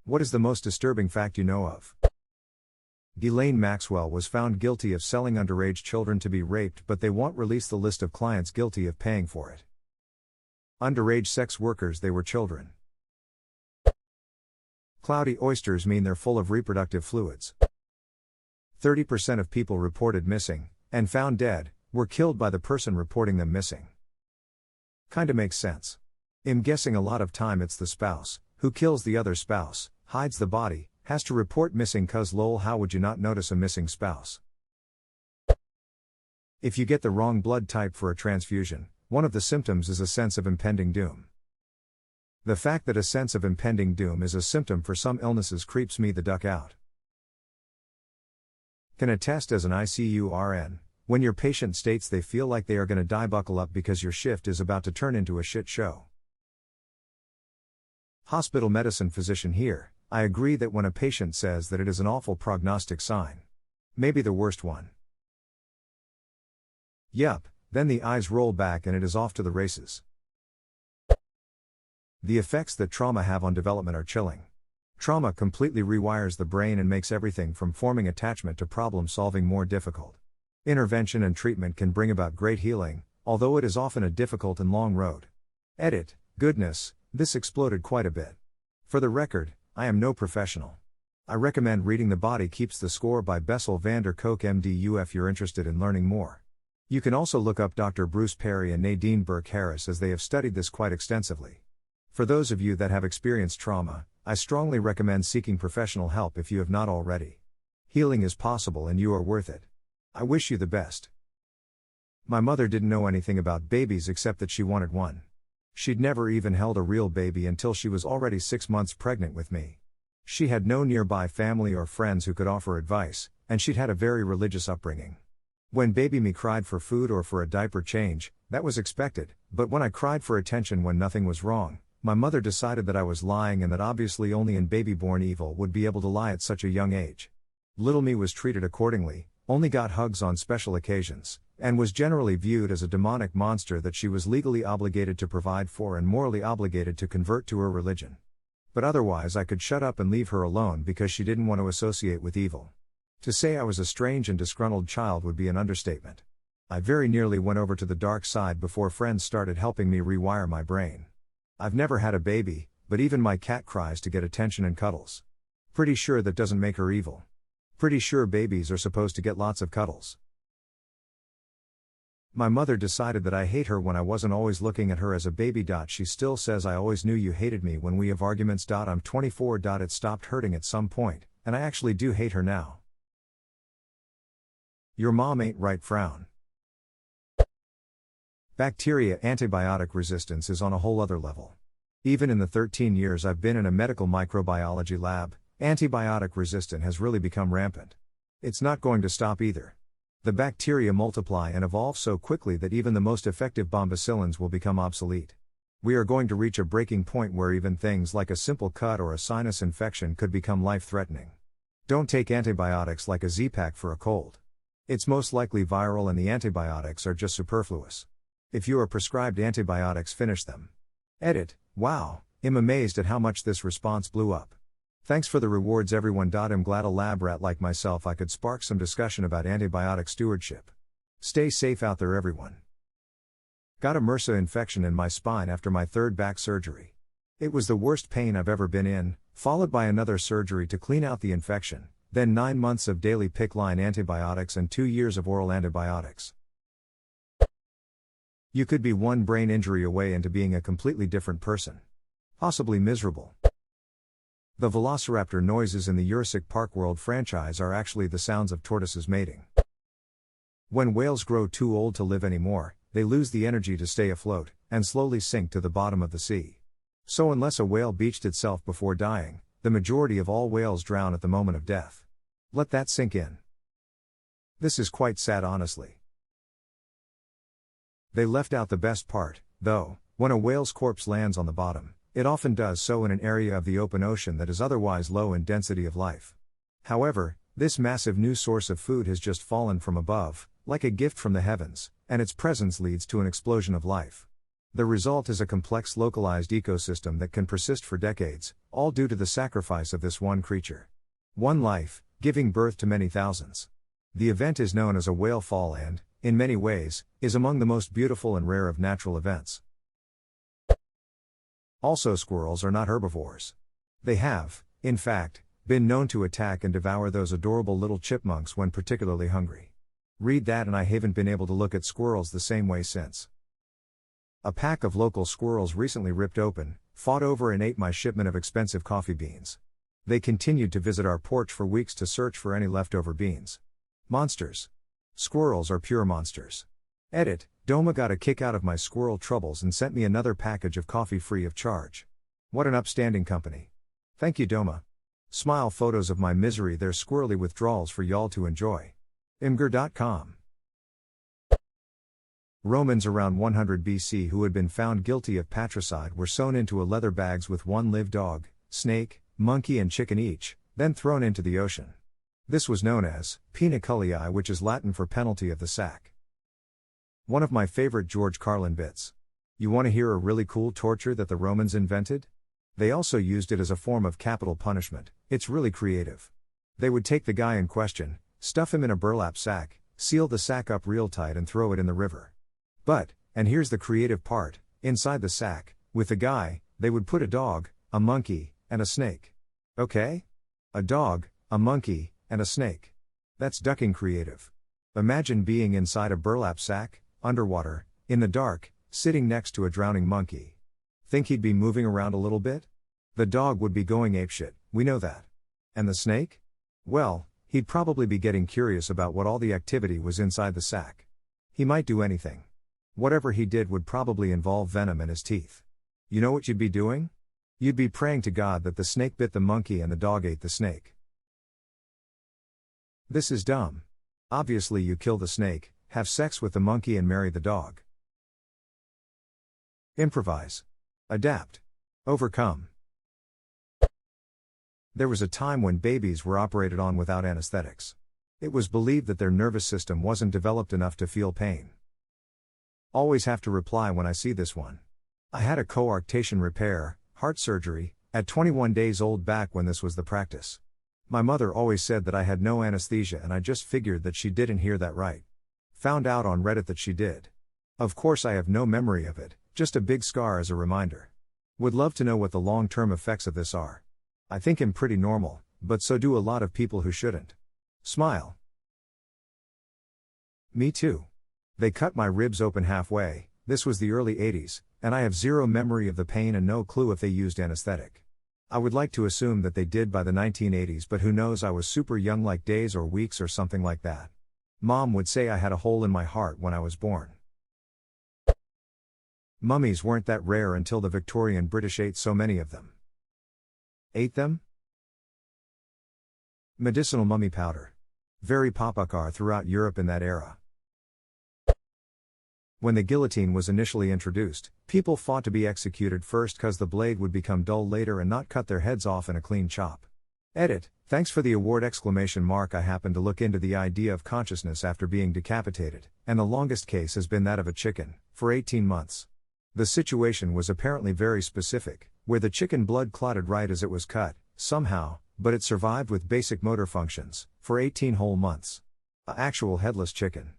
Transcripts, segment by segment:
What is the most disturbing fact you know of? Ghislaine Maxwell was found guilty of selling underage children to be raped, but they won't release the list of clients guilty of paying for it. Underage sex workers, they were children. Cloudy oysters mean they're full of reproductive fluids. 30% of people reported missing, and found dead, were killed by the person reporting them missing. Kinda makes sense. I'm guessing a lot of time it's the spouse, who kills the other spouse, hides the body, has to report missing cause lol, how would you not notice a missing spouse? If you get the wrong blood type for a transfusion, one of the symptoms is a sense of impending doom. The fact that a sense of impending doom is a symptom for some illnesses creeps me the duck out. Can attest as an ICU RN, when your patient states they feel like they are gonna die, buckle up because your shift is about to turn into a shit show. Hospital medicine physician here, I agree that when a patient says that it is an awful prognostic sign. Maybe the worst one. Yup, then the eyes roll back and it is off to the races. The effects that trauma have on development are chilling. Trauma completely rewires the brain and makes everything from forming attachment to problem solving more difficult. Intervention and treatment can bring about great healing, although it is often a difficult and long road. Edit, goodness, this exploded quite a bit. For the record, I am no professional. I recommend reading The Body Keeps the Score by Bessel van der Kolk MDU if you're interested in learning more. You can also look up Dr. Bruce Perry and Nadine Burke-Harris as they have studied this quite extensively. For those of you that have experienced trauma, I strongly recommend seeking professional help if you have not already. Healing is possible and you are worth it. I wish you the best. My mother didn't know anything about babies except that she wanted one. She'd never even held a real baby until she was already 6 months pregnant with me. She had no nearby family or friends who could offer advice, and she'd had a very religious upbringing. When baby me cried for food or for a diaper change, that was expected, but when I cried for attention when nothing was wrong, my mother decided that I was lying and that obviously only an baby-born evil would be able to lie at such a young age. Little me was treated accordingly, only got hugs on special occasions, and was generally viewed as a demonic monster that she was legally obligated to provide for and morally obligated to convert to her religion. But otherwise I could shut up and leave her alone because she didn't want to associate with evil. To say I was a strange and disgruntled child would be an understatement. I very nearly went over to the dark side before friends started helping me rewire my brain. I've never had a baby, but even my cat cries to get attention and cuddles. Pretty sure that doesn't make her evil. Pretty sure babies are supposed to get lots of cuddles. My mother decided that I hate her when I wasn't always looking at her as a baby. She still says I always knew you hated me when we have arguments. I'm 24. It stopped hurting at some point, and I actually do hate her now. Your mom ain't right. Frown. Bacteria antibiotic resistance is on a whole other level. Even in the 13 years I've been in a medical microbiology lab, antibiotic resistance has really become rampant. It's not going to stop either. The bacteria multiply and evolve so quickly that even the most effective bombacillins will become obsolete. We are going to reach a breaking point where even things like a simple cut or a sinus infection could become life-threatening. Don't take antibiotics like a Z-Pack for a cold. It's most likely viral and the antibiotics are just superfluous. If you are prescribed antibiotics, finish them. Edit, wow, I'm amazed at how much this response blew up. Thanks for the rewards everyone. I'm glad a lab rat like myself I could spark some discussion about antibiotic stewardship. Stay safe out there everyone. Got a MRSA infection in my spine after my 3rd back surgery. It was the worst pain I've ever been in, followed by another surgery to clean out the infection, then 9 months of daily PICC line antibiotics and 2 years of oral antibiotics. You could be one brain injury away into being a completely different person. Possibly miserable. The velociraptor noises in the Jurassic Park World franchise are actually the sounds of tortoises mating. When whales grow too old to live anymore, they lose the energy to stay afloat, and slowly sink to the bottom of the sea. So unless a whale beached itself before dying, the majority of all whales drown at the moment of death. Let that sink in. This is quite sad honestly. They left out the best part, though. When a whale's corpse lands on the bottom, it often does so in an area of the open ocean that is otherwise low in density of life. However, this massive new source of food has just fallen from above, like a gift from the heavens, and its presence leads to an explosion of life. The result is a complex localized ecosystem that can persist for decades, all due to the sacrifice of this one creature. One life, giving birth to many thousands. The event is known as a whale fall and, in many ways, is among the most beautiful and rare of natural events. Also, squirrels are not herbivores. They have, in fact, been known to attack and devour those adorable little chipmunks when particularly hungry. Read that and I haven't been able to look at squirrels the same way since. A pack of local squirrels recently ripped open, fought over and ate my shipment of expensive coffee beans. They continued to visit our porch for weeks to search for any leftover beans. Monsters. Squirrels are pure monsters. Edit, Doma got a kick out of my squirrel troubles and sent me another package of coffee free of charge. What an upstanding company. Thank you, Doma. Smile photos of my misery, their squirrely withdrawals for y'all to enjoy. Imgur.com. Romans around 100 BC who had been found guilty of patricide were sewn into a leather bags with one live dog, snake, monkey and chicken each, then thrown into the ocean. This was known as pena culiae, which is Latin for penalty of the sack. One of my favorite George Carlin bits. You want to hear a really cool torture that the Romans invented? They also used it as a form of capital punishment. It's really creative. They would take the guy in question, stuff him in a burlap sack, seal the sack up real tight and throw it in the river. But, and here's the creative part, inside the sack, with the guy, they would put a dog, a monkey, and a snake. Okay? A dog, a monkey, and a snake. That's ducking creative. Imagine being inside a burlap sack, underwater, in the dark, sitting next to a drowning monkey. Think he'd be moving around a little bit? The dog would be going apeshit, we know that. And the snake? Well, he'd probably be getting curious about what all the activity was inside the sack. He might do anything. Whatever he did would probably involve venom in his teeth. You know what you'd be doing? You'd be praying to God that the snake bit the monkey and the dog ate the snake. This is dumb. Obviously you kill the snake, have sex with the monkey and marry the dog. Improvise. Adapt. Overcome. There was a time when babies were operated on without anesthetics. It was believed that their nervous system wasn't developed enough to feel pain. Always have to reply when I see this one. I had a coarctation repair, heart surgery, at 21 days old back when this was the practice. My mother always said that I had no anesthesia and I just figured that she didn't hear that right. Found out on Reddit that she did. Of course I have no memory of it, just a big scar as a reminder. Would love to know what the long-term effects of this are. I think I'm pretty normal, but so do a lot of people who shouldn't. Smile. Me too. They cut my ribs open halfway, this was the early 80s, and I have zero memory of the pain and no clue if they used anesthetic. I would like to assume that they did by the 1980s, but who knows, I was super young, like days or weeks or something like that. Mom would say I had a hole in my heart when I was born. Mummies weren't that rare until the Victorian British ate so many of them. Ate them? Medicinal mummy powder. Very popular throughout Europe in that era. When the guillotine was initially introduced, people fought to be executed first cause the blade would become dull later and not cut their heads off in a clean chop. Edit, thanks for the award ! I happened to look into the idea of consciousness after being decapitated, and the longest case has been that of a chicken, for 18 months. The situation was apparently very specific, where the chicken blood clotted right as it was cut, somehow, but it survived with basic motor functions, for 18 whole months. A actual headless chicken.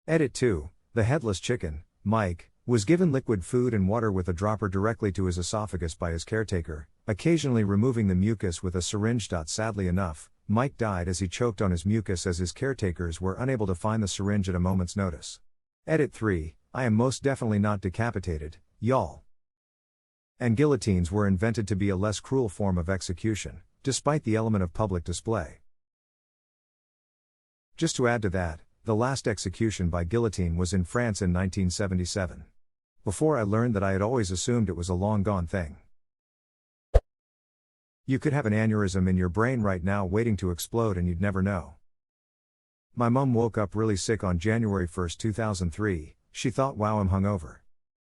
Edit 2. The headless chicken, Mike, was given liquid food and water with a dropper directly to his esophagus by his caretaker, occasionally removing the mucus with a syringe. Sadly enough, Mike died as he choked on his mucus as his caretakers were unable to find the syringe at a moment's notice. Edit 3. I am most definitely not decapitated, y'all. And guillotines were invented to be a less cruel form of execution, despite the element of public display. Just to add to that, the last execution by guillotine was in France in 1977. Before I learned that, I had always assumed it was a long gone thing. You could have an aneurysm in your brain right now waiting to explode and you'd never know. My mum woke up really sick on January 1, 2003, she thought, wow, I'm hungover.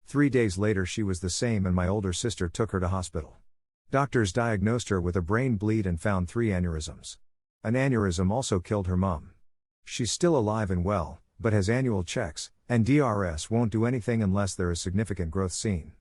3 days later she was the same and my older sister took her to hospital. Doctors diagnosed her with a brain bleed and found 3 aneurysms. An aneurysm also killed her mum. She's still alive and well, but has annual checks, And DRS won't do anything unless there is significant growth seen.